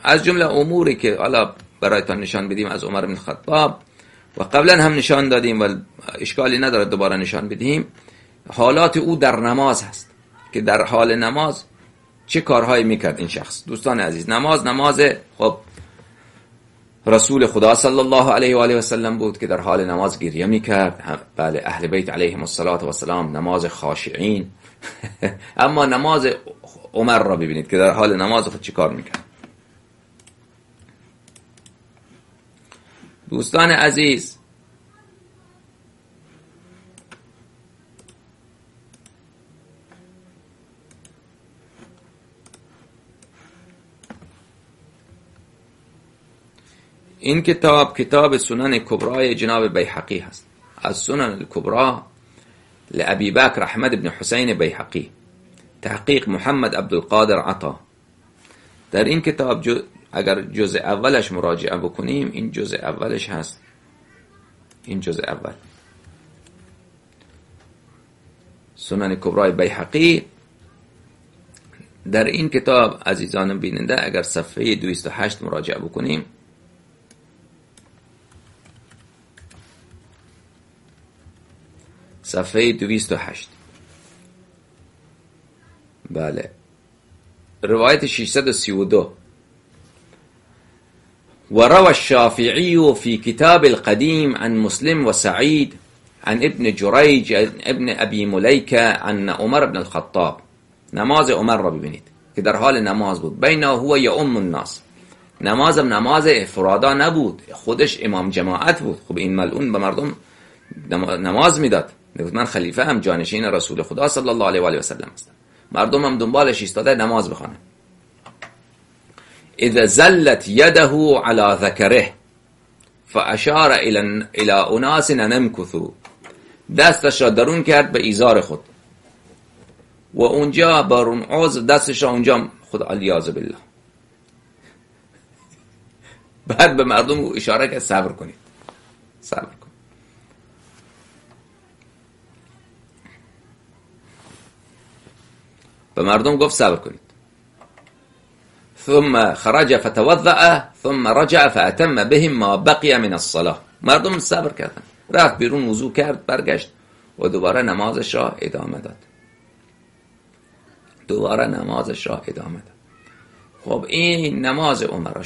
از جمله اموری که حالا برایتان نشان بدیم از عمر بن الخطاب و قبلا هم نشان دادیم و اشکالی نداره دوباره نشان بدیم، حالات او در نماز هست که در حال نماز چه کارهایی میکرد این شخص. دوستان عزیز، نماز خب رسول خدا صلی الله علیه و آله و سلم بود که در حال نماز گریه میکرد. بله، اهل بیت علیهم الصلاة و السلام نماز خاشعین. اما نماز عمر را ببینید که در حال نماز خود چی کار میکرد. دوستان عزیز، این کتاب سنن کبرای جناب بیهقی هست. از سنن الکبرى لأبی بکر احمد بن حسین بیهقی، تحقیق محمد عبدالقادر عطا. در این کتاب اگر جزء اولش مراجعه بکنیم، این جزء اولش هست. این جزء اول سنن کبرای بیهقی. در این کتاب عزیزان بیننده اگر صفحه 208 مراجعه بکنیم، صفحه 208، بله، روایت 632. وروى الشافعي في كتاب القديم عن مسلم وسعيد عن ابن جريج ابن ابي مليكة عن عمر بن الخطاب. نماز عمر را ببینید که در حال نماز بود. بینه هو یؤم الناس، نماز افرادا نبود، خودش امام جماعت بود. خب این ملعون به مردم نماز میداد. من خلیفه هم جانشین رسول خدا صلی الله علیه و آله و سلم هستم، مردم هم دنبالش ایستاده نماز بخوانن. اذا زلت يده على ذكره فاشار الى اناس نمكثوا، دستش را درون کرد به ایزار خود و اونجا بارون عضو دستش را اونجا خود علیاذ بالله. بعد به مردم اشاره کرد صبر کنید، صبر کنید. به مردم گفت صبر کنید. ثم خرج فتوضأ ثم رجع فأتم بهم ما بقي من الصلاة. مردم صبر کردن، رفت بیرون وضو کرد، برگشت و دوباره نمازش را ادامه داد. خب این نماز عمر